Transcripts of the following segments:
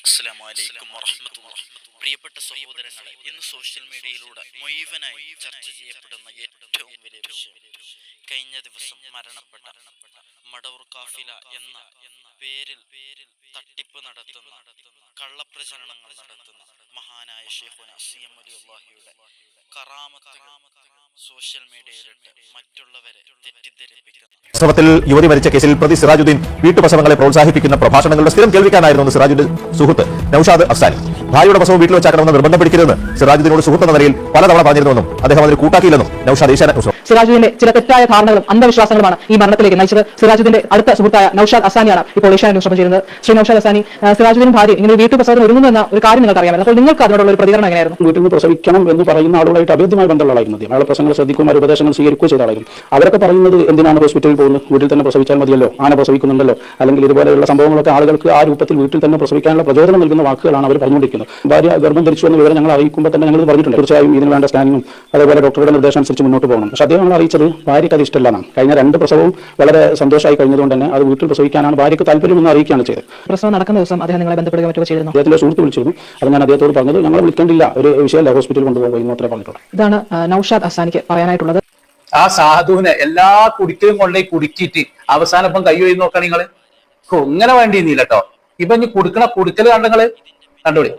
അസ്സലാമു അലൈക്കും വറഹ്മത്തുള്ളാഹി. പ്രിയപ്പെട്ട സഹോദരങ്ങളെ, ഇന്ന് സോഷ്യൽ മീഡിയയിലൂടെ മുഴുവനായി ചർച്ച ചെയ്യപ്പെടുന്ന ഏറ്റവും വലിയ വിഷയം, കഴിഞ്ഞ ദിവസം മരണപ്പെട്ട മടവൂർ കാഫില എന്ന പേരിൽ തട്ടിപ്പ് നടത്തുന്ന, കള്ളപ്രചരണങ്ങൾ നടത്തുന്ന മഹാനായ ശൈഖുന സിഎം വലിയുള്ളാഹിയുടെ കറാമത്തുകൾ സോഷ്യൽ മീഡിയയിലിട്ട് മറ്റുള്ളവരെ തെറ്റിദ്ധരിപ്പിക്കുന്നു. പ്രസവത്തിൽ യുവതി മരിച്ച കേസിൽ പ്രതി സിറാജുദ്ദീൻ വീട്ടുപ്രസവങ്ങളെ പ്രോത്സാഹിപ്പിക്കുന്ന പ്രഭാഷണങ്ങളുടെ സ്ഥിരം കേൾവിക്കാനായിരുന്നു സിറാജുദ്ദീൻ സുഹൃത്ത് നൌഷാദ് അഫ്സാനി. ഭാര്യയുടെ പ്രസവം വീട്ടിൽ വെച്ചാക്കണമെന്ന് നിർബന്ധം പിടിക്കരുതെന്ന് സിറാജുദ്ദീനോട് സുഹൃത്ത് എന്ന നിലയിൽ പലതവണ പറഞ്ഞിരുന്നുവെന്നും അദ്ദേഹം അതിന് കൂട്ടാക്കിയില്ലെന്നും നൌഷാദ് ഏഷ്യാനെറ്റ് ന്യൂസ്. സിറാജുദ്ദീന്റെ ചില തെറ്റായ ധാരണകളും അന്ധവിശ്വാസങ്ങളുമാണ് ഈ മരണത്തിലേക്ക് നയിച്ചത്. സിറാജുദ്ദീന്റെ അടുത്ത സുഹൃത്തായ നൌഷാദ് അസാനിയാണ് ഇപ്പോൾ ഏഷ്യാനെറ്റ് ന്യൂസ് ചെയ്യുന്നത്. ശ്രീ നൌഷാദ് അസാനി, സിറാജുദ്ദീൻ ഭാര്യ ഇങ്ങനെ വീട്ടുപ്രസവത്തിന് ഒരുങ്ങുന്നു എന്ന ഒരു കാര്യം നിങ്ങൾക്ക് അറിയാമല്ലോ. അപ്പോൾ നിങ്ങൾക്ക് അതിനോടുള്ള ഒരു പ്രതികരണം എങ്ങനെയായിരുന്നു? വീട്ടിൽ നിന്ന് പ്രസവിക്കണം എന്ന് പറയുന്ന ആളുകളായിട്ട് അഭേദ്യമായി ബന്ധമുള്ളതായിരുന്നു. അയാളുടെ പ്രശ്നങ്ങൾ ശ്രദ്ധിക്കുകയും ഉപദേശങ്ങൾ സ്വീകരിക്കുകയോ ചെയ്ത ആളായിരുന്നു. അവരൊക്കെ പറയുന്നത് എന്തിനാണ് ഹോസ്പിറ്റലിൽ പോകുന്നത്, വീട്ടിൽ തന്നെ പ്രസവിച്ചാൽ മതിയല്ലോ, ആന പ്രസവിക്കുന്നുണ്ടല്ലോ, അല്ലെങ്കിൽ ഇതുപോലെയുള്ള സംഭവങ്ങളൊക്കെ ആളുകൾക്ക് ആ രൂപത്തിൽ വീട്ടിൽ തന്നെ പ്രസവിക്കാനുള്ള പ്രചോദനം നൽകുന്ന വാക്കുകളാണ് അവർ പറഞ്ഞുകൊണ്ടിരിക്കുന്നത്. ഭാര്യ ഗർഭം ധരിച്ചു എന്ന വിവരം ഞങ്ങൾ അറിയിക്കുമ്പോൾ തന്നെ ഞങ്ങൾ പറഞ്ഞിട്ടുണ്ട്, തീർച്ചയായും ഇതിന് വേണ്ട സ്കാനിങ്ങും അതേപോലെ ഡോക്ടറുടെ നിർദ്ദേശം അനുസരിച്ച് മുന്നോട്ട് പോകണം. പക്ഷേ അദ്ദേഹം നമ്മൾ അറിയിച്ചത് ഭാര്യയ്ക്ക് അത് ഇഷ്ടമല്ലാണ്. കഴിഞ്ഞ 2 പ്രസവവും വളരെ സന്തോഷമായി കഴിഞ്ഞതുകൊണ്ട് തന്നെ അത് വീട്ടിൽ പ്രസവിക്കാനാണ് ഭാര്യയ്ക്ക് താല്പര്യമെന്ന് അറിയിക്കുകയാണ് ചെയ്തത്. പ്രസവം നടക്കുന്ന ദിവസം അദ്ദേഹം നിങ്ങളെ ബന്ധപ്പെടുക മറ്റോ ചെയ്തിരുന്നു? അദ്ദേഹത്തിന്റെ സുഹൃത്ത് വിളിച്ചിരുന്നു. അത് ഞാൻ അദ്ദേഹത്തോട് പറഞ്ഞത് ഞങ്ങൾ വിളിക്കേണ്ടില്ല, ഒരു വിഷയമല്ല, ഹോസ്പിറ്റലിൽ കൊണ്ടുപോകും മാത്രമേ പറഞ്ഞിട്ടുള്ളൂ. ഇതാണ് നൌഷാദ് അസാനിക്ക് പറയാനായിട്ടുള്ളത്. ആ സാധുവിനെ എല്ലാ കുടിക്കലും കൊണ്ടേ കുടുക്കിയിട്ട് അവസാനം ഇപ്പം കൈ ഒഴി നോക്കാൻ നിങ്ങള് ഇങ്ങനെ വേണ്ടിയിരുന്നില്ല കേട്ടോ. ഇപ്പൊ ഇനി കുടുക്കല് കണ്ടങ്ങള് കണ്ടോളി.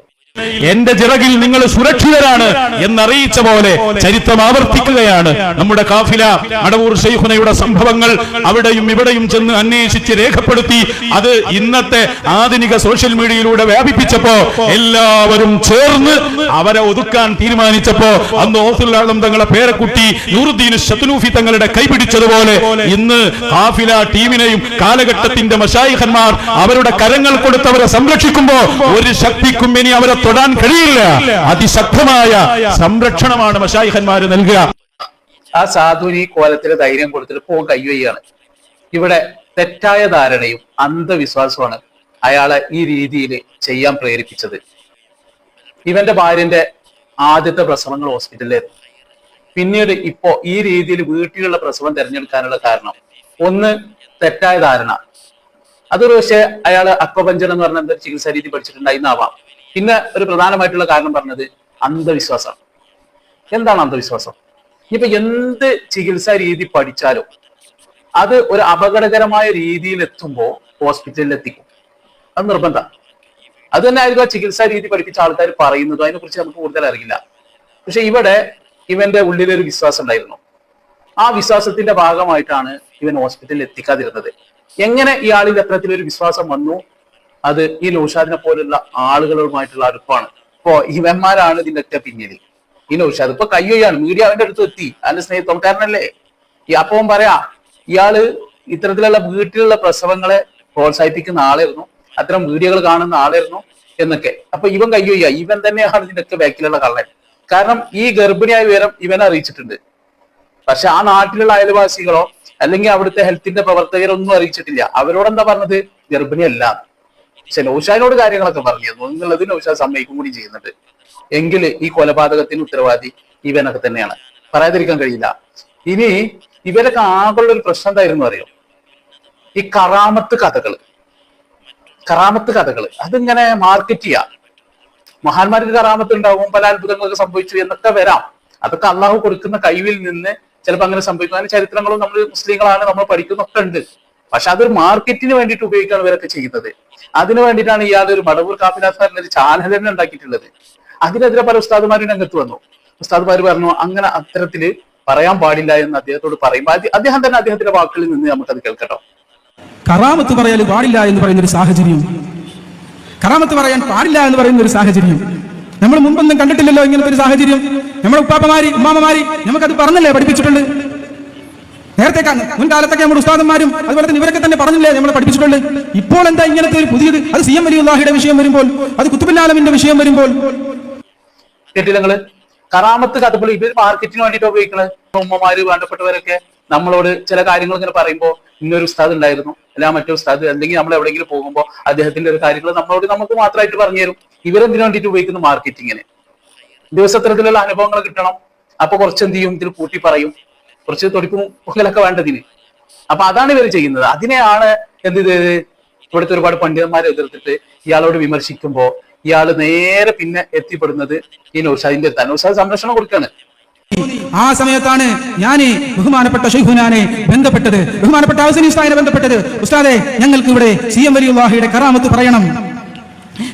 എന്റെ ചിറകിൽ നിങ്ങൾ സുരക്ഷിതരാണ് എന്നറിയിച്ച പോലെ ചരിത്രം ആവർത്തിക്കുകയാണ്. നമ്മുടെ കാഫില മടവൂർ ശൈഖുനയുടെ സംഭവങ്ങൾ അവിടെയും ഇവിടെയും ചെന്ന് അന്വേഷിച്ച് രേഖപ്പെടുത്തി അത് ഇന്നത്തെ ആധുനിക സോഷ്യൽ മീഡിയയിലൂടെ വ്യാപിപ്പിച്ചപ്പോ എല്ലാവരും ചേർന്ന് അവരെ ഒതുക്കാൻ തീരുമാനിച്ചപ്പോ അന്ന് ഓസുൽ ആലം തങ്ങളെ പേരക്കുട്ടി നൂറുദ്ദീൻ ശത്ലൂഫി തങ്ങളുടെ കൈപിടിച്ചതുപോലെ ഇന്ന് കാഫില ടീമിനെയും കാലഘട്ടത്തിന്റെ മശായിഖന്മാർ അവരുടെ കരങ്ങൾ കൊടുത്തവരെ സംരക്ഷിക്കുമ്പോ ഒരു ശക്തിക്കും ഇനി അവരെ തൊടാൻ കഴിയില്ല. അതിശക്തമായ സംരക്ഷണമാണ് മശായിഖന്മാര് നൽകുക. ആ സാധുവിന് ഈ കോലത്തില് ധൈര്യം കൊടുത്തിട്ട് പോകാൻ കയ്യുകയാണ്. ഇവിടെ തെറ്റായ ധാരണയും അന്ധവിശ്വാസമാണ് അയാളെ ഈ രീതിയിൽ ചെയ്യാൻ പ്രേരിപ്പിച്ചത്. ഇവന്റെ ഭാര്യന്റെ ആദ്യത്തെ പ്രസവങ്ങൾ ഹോസ്പിറ്റലിലായിരുന്നു. പിന്നീട് ഇപ്പോ ഈ രീതിയിൽ വീട്ടിലുള്ള പ്രസവം തിരഞ്ഞെടുക്കാനുള്ള കാരണം ഒന്ന് തെറ്റായ ധാരണ. അതൊരു പക്ഷേ അയാള് അക്വപഞ്ചർ എന്ന് പറഞ്ഞ എന്തൊരു ചികിത്സാ രീതി പഠിച്ചിട്ടുണ്ടായിരുന്നാവാം. പിന്നെ ഒരു പ്രധാനമായിട്ടുള്ള കാരണം പറഞ്ഞത് അന്ധവിശ്വാസം. എന്താണ് അന്ധവിശ്വാസം? ഇപ്പൊ എന്ത് ചികിത്സാ രീതി പഠിച്ചാലും അത് ഒരു അപകടകരമായ രീതിയിൽ എത്തുമ്പോൾ ഹോസ്പിറ്റലിൽ എത്തിക്കും. അത് നിർബന്ധം. അത് തന്നെ ആയിരിക്കും ചികിത്സാ രീതി പഠിപ്പിച്ച ആൾക്കാർ പറയുന്നത്. അതിനെക്കുറിച്ച് നമുക്ക് കൂടുതൽ അറിയില്ല. പക്ഷെ ഇവിടെ ഇവന്റെ ഉള്ളിലൊരു വിശ്വാസം ഉണ്ടായിരുന്നു. ആ വിശ്വാസത്തിന്റെ ഭാഗമായിട്ടാണ് ഇവൻ ഹോസ്പിറ്റലിൽ എത്തിക്കാതിരുന്നത്. എങ്ങനെ ഇയാളിൽ അത്തരത്തിലൊരു വിശ്വാസം വന്നു? അത് ഈ നൌഷാദിനെ പോലുള്ള ആളുകളുമായിട്ടുള്ള അടുപ്പാണ്. ഇപ്പോ ഇവന്മാരാണ് ഇതിന്റെയൊക്കെ പിന്നിൽ. ഈ നൌഷാദ് ഇപ്പൊ കയ്യൊയ്യാണ്, മീഡിയ അവന്റെ അടുത്ത് എത്തി, അതിന്റെ സ്നേഹിതോക്കാരനല്ലേ. ഈ അപ്പം പറയാ ഇയാള് ഇത്തരത്തിലുള്ള വീട്ടിലുള്ള പ്രസവങ്ങളെ പ്രോത്സാഹിപ്പിക്കുന്ന ആളായിരുന്നു, അത്തരം വീഡിയോകൾ കാണുന്ന ആളായിരുന്നു എന്നൊക്കെ. അപ്പൊ ഇവൻ കയ്യൊയ്യ, ഇവൻ തന്നെയാണ് ഇതിന്റെയൊക്കെ ബാക്കിലുള്ള കള്ളൻ. കാരണം ഈ ഗർഭിണിയായ വിവരം ഇവനെ അറിയിച്ചിട്ടുണ്ട്. പക്ഷെ ആ നാട്ടിലുള്ള അയൽവാസികളോ അല്ലെങ്കിൽ അവിടുത്തെ ഹെൽത്തിന്റെ പ്രവർത്തകരൊന്നും അറിയിച്ചിട്ടില്ല. അവരോടെന്താ പറഞ്ഞത്? ഗർഭിണിയല്ല. പക്ഷെ നൌഷാദിനോട് കാര്യങ്ങളൊക്കെ പറഞ്ഞിരുന്നു എന്നുള്ളത് നൌഷാദ് സമ്മതിക്കും കൂടി ചെയ്യുന്നുണ്ട്. എങ്കിൽ ഈ കൊലപാതകത്തിന് ഉത്തരവാദി ഇവനൊക്കെ തന്നെയാണ്, പറയാതിരിക്കാൻ കഴിയില്ല. ഇനി ഇവരൊക്കെ ആകെയുള്ള ഒരു പ്രശ്നം എന്തായിരുന്നു അറിയോ? ഈ കറാമത്ത് കഥകള് അതിങ്ങനെ മാർക്കറ്റ് ചെയ്യാം. മഹാന്മാർക്ക് കറാമത്ത് ഉണ്ടാവും, പല അത്ഭുതങ്ങളൊക്കെ സംഭവിച്ചു എന്നൊക്കെ വരാം. അതൊക്കെ അള്ളാഹു കൊടുക്കുന്ന കഴിവിൽ നിന്ന് ചിലപ്പോൾ അങ്ങനെ സംഭവിക്കും. അങ്ങനെ ചരിത്രങ്ങളും നമ്മൾ മുസ്ലിങ്ങളാണ്, നമ്മൾ പഠിക്കുന്നൊക്കെ ഉണ്ട്. പക്ഷെ അതൊരു മാർക്കറ്റിന് വേണ്ടിയിട്ട് ഉപയോഗിക്കുകയാണ് ഇവരൊക്കെ ചെയ്യുന്നത്. അതിനു വേണ്ടിയിട്ടാണ് ഇയാൾ ഒരു മടവൂർ കാഫിലാസാറിന്റെ ഒരു ചാനൽ തന്നെ ഉണ്ടാക്കിയിട്ടുള്ളത്. അതിനെതിരെ പല ഉസ്താദുമാരും രംഗത്ത് വന്നു. ഉസ്താദുമാർ പറഞ്ഞു അങ്ങനെ അത്തരത്തില് പറയാൻ പാടില്ല എന്ന് അദ്ദേഹത്തോട് പറയുമ്പോൾ അദ്ദേഹം തന്നെ അദ്ദേഹത്തിന്റെ വാക്കുകളിൽ നിന്ന് നമുക്കത് കേൾക്കട്ടോ. കറാമത്ത് പറയാൻ പാടില്ല എന്ന് പറയുന്ന ഒരു സാഹചര്യം, കറാമത്ത് പറയാൻ പാടില്ല എന്ന് പറയുന്ന ഒരു സാഹചര്യം നമ്മൾ മുമ്പൊന്നും കണ്ടിട്ടില്ലല്ലോ. ഇങ്ങനത്തെ ഒരു സാഹചര്യം നമ്മുടെ ഉപ്പാപ്പമാര് ഉമ്മാമ്മമാര് നമുക്കത് പറഞ്ഞല്ലേ പഠിപ്പിച്ചിട്ടുണ്ട്. നേരത്തെ മുൻകാലത്തൊക്കെ നമ്മുടെ ഉസ്താദന്മാരും അതുപോലെ തന്നെ ഇവരൊക്കെ തന്നെ പറഞ്ഞില്ലേ നമ്മൾ പഠിപ്പിച്ചിട്ടുണ്ട്. ഇപ്പോൾ എന്താ ഇങ്ങനത്തെ ഒരു പുതിയത്? അത് സിഎം വലിയുള്ളാഹിയുടെ വിഷയം വരുമ്പോൾ, അത് ഖുതുബുൽ ആലമിന്റെ വിഷയം വരുമ്പോൾ കേട്ടില്ല നിങ്ങള്? കറാമത്ത് കഥകൾ ഇവർ മാർക്കറ്റിന് വേണ്ടിയിട്ട് ഉപയോഗിക്കുന്നത്. ഉമ്മമാര് വേണ്ടപ്പെട്ടവരൊക്കെ നമ്മളോട് ചില കാര്യങ്ങൾ ഇങ്ങനെ പറയുമ്പോൾ ഇന്നൊരു ഉസ്താദ് ഉണ്ടായിരുന്നു, അല്ല മറ്റേ ഉസ്താദ്, അല്ലെങ്കിൽ നമ്മൾ എവിടെയെങ്കിലും പോകുമ്പോൾ അദ്ദേഹത്തിന്റെ ഒരു കാര്യങ്ങൾ നമുക്ക് മാത്രമായിട്ട് പറഞ്ഞു തരും. ഇവരെന്തിനു വേണ്ടിയിട്ട് ഉപയോഗിക്കുന്ന മാർക്കറ്റിങ്ങിന്. ദിവസത്തരത്തിലുള്ള അനുഭവങ്ങൾ കിട്ടണം. അപ്പൊ കുറച്ചെന്ത് ചെയ്യും, ഇതിൽ കൂട്ടി പറയും, കുറച്ച് തൊടിപ്പും പൊങ്ങലൊക്കെ വേണ്ടതിന്. അപ്പൊ അതാണ് ഇവർ ചെയ്യുന്നത്. അതിനെയാണ് എന്ത് ചെയ്തത്? ഇവിടുത്തെ ഒരുപാട് പണ്ഡിതന്മാരെ എതിർത്തിട്ട് ഇയാളോട് വിമർശിക്കുമ്പോൾ ഇയാൾ നേരെ പിന്നെ എത്തിപ്പെടുന്നത് ഈ നൗഷാദിന്റെ അടുത്താണ്. നൗഷാദ് സംരക്ഷണം കൊടുക്കുകയാണ്. ആ സമയത്താണ് ഞാൻ ബഹുമാനപ്പെട്ട ശൈഖുനാനെ ബന്ധപ്പെട്ടത്, ബഹുമാനപ്പെട്ട ഹസനി ഉസ്താദിനെ ബന്ധപ്പെട്ടത്. ഉസ്താദെ, ഞങ്ങൾക്ക് ഇവിടെ CM വലിയുള്ളാഹിയുടെ കറാമത്ത് പറയണം,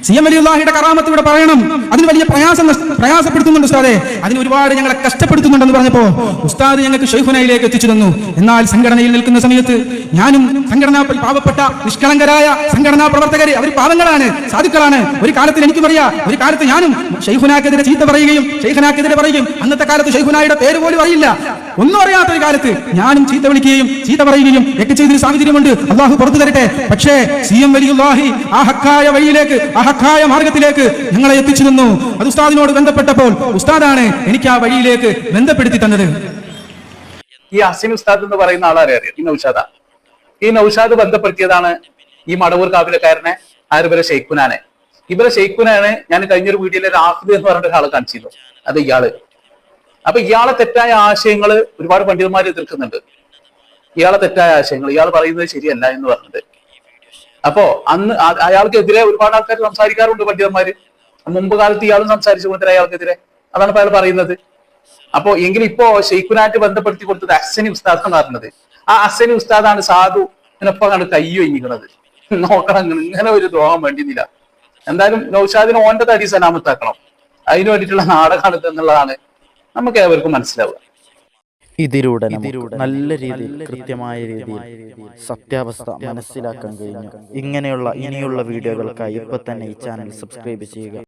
CM വലിയുള്ളാഹിയുടെ കറാമത്ത് ഇവിടെ പറയണം. അതിന് വലിയ പ്രയാസപ്പെടുത്തുന്നുണ്ട് ഉസ്താദെ, അതിന് ഒരുപാട് ഞങ്ങളെ കഷ്ടപ്പെടുത്തുന്നുണ്ടെന്ന് പറഞ്ഞപ്പോ ഉസ്താദ് ഞങ്ങൾക്ക് ശൈഖുനയിലേക്ക് എത്തിച്ചു തന്നു. എന്നാൽ സംഘടനയിൽ നിൽക്കുന്ന സമയത്ത് ഞാനും സംഘടനാ പാവപ്പെട്ട നിഷ്കളങ്കരായ സംഘടനാ പ്രവർത്തകര്, അവർ പാവങ്ങളാണ്, സാധുക്കളാണ്. ഒരു കാലത്തിൽ എനിക്കും അറിയാം, ഒരു കാലത്ത് ഞാനും ശൈഖുനാക്കെതിരെ ചീത്ത പറയുകയും ശൈഖുനാക്കെതിരെ പറയുകയും അന്നത്തെ കാലത്ത് ശൈഖുനായുടെ പേര് പോലും അറിയില്ല, ഒന്നും അറിയാത്ത ഒരു കാലത്ത് ഞാനും ചീത്ത വിളിക്കുകയും ചീത്ത പറയുകയും ഒക്കെ ചെയ്തൊരു സാഹചര്യമുണ്ട്. അള്ളാഹു പുറത്തു തരട്ടെ. പക്ഷേ CM വലിയുള്ളാഹി ആ ഹക്കായ വഴിയിലേക്ക്, ആ ഹക്കായ മാർഗത്തിലേക്ക് ഞങ്ങളെ എത്തിച്ചു തന്നു. അത് ഉസ്താദിനോട് ബന്ധപ്പെട്ടപ്പോൾ ഉസ്താദാണ് എനിക്ക് ആ വഴിയിലേക്ക് ബന്ധപ്പെടുത്തി തന്നത്. ഈ ഹസീൻ ഉസ്താദ് എന്ന് പറയുന്ന ആളാരെ അറിയാം? ഈ നൗഷാദാ. ഈ നൗഷാദ് ബന്ധപ്പെടുത്തിയതാണ് ഈ മടവൂർ കാഫിലക്കാരനെ, ഇവരെ ഷെയ്ഖുനാനെ. ഇവരെ ഷെയ്ഖുനാണ് ഞാൻ കഴിഞ്ഞൊരു വീഡിയോയിൽ റാഫിദ് എന്ന് പറഞ്ഞ ഒരാളെ കാണിച്ചിരുന്നു. അത് ഇയാള്. അപ്പൊ ഇയാളെ തെറ്റായ ആശയങ്ങൾ ഒരുപാട് പണ്ഡിതന്മാർ എതിർക്കുന്നുണ്ട്. ഇയാളെ തെറ്റായ ആശയങ്ങൾ ഇയാൾ പറയുന്നത് ശരിയല്ല എന്ന് പറഞ്ഞിട്ട്. അപ്പോ അന്ന് അയാൾക്കെതിരെ ഒരുപാട് ആൾക്കാർ സംസാരിക്കാറുണ്ട്, പണ്ഡിതന്മാര്. മുമ്പ് കാലത്ത് ഇയാളും സംസാരിച്ചു കൊടുത്തിട്ട് അയാൾക്കെതിരെ. അതാണ് ഇപ്പൊ അയാൾ പറയുന്നത്. അപ്പോ എങ്കിലും ഇപ്പോ ഷെയ്ഖുനായിട്ട് ബന്ധപ്പെടുത്തി കൊടുത്തത് ഹസനി ഉസ്താദ് എന്ന് പറഞ്ഞത്. ആ ഹസനി ഉസ്താദാണ് സാധു ഇതിനൊപ്പം കണ്ട് കയ്യൊഴിഞ്ഞിരിക്കുന്നത്. നോക്കണം, ഇങ്ങനെ ഒരു ദ്രോഹം വേണ്ടിയില്ല. എന്തായാലും നൗഷാദിന് ഓന്റെ തടി സലാമത്താക്കണം. അതിനു വേണ്ടിയിട്ടുള്ള നാടകമാണ് എന്നുള്ളതാണ് നമുക്ക് ഏവർക്കും മനസ്സിലാവുക. ഇതിലൂടെ നല്ല രീതിയിൽ, കൃത്യമായ രീതിയിൽ സത്യാവസ്ഥ മനസ്സിലാക്കാൻ കഴിഞ്ഞു. ഇങ്ങനെയുള്ള ഇനിയുള്ള വീഡിയോകൾക്കായി ഇപ്പൊ തന്നെ ഈ ചാനൽ സബ്സ്ക്രൈബ് ചെയ്യുക.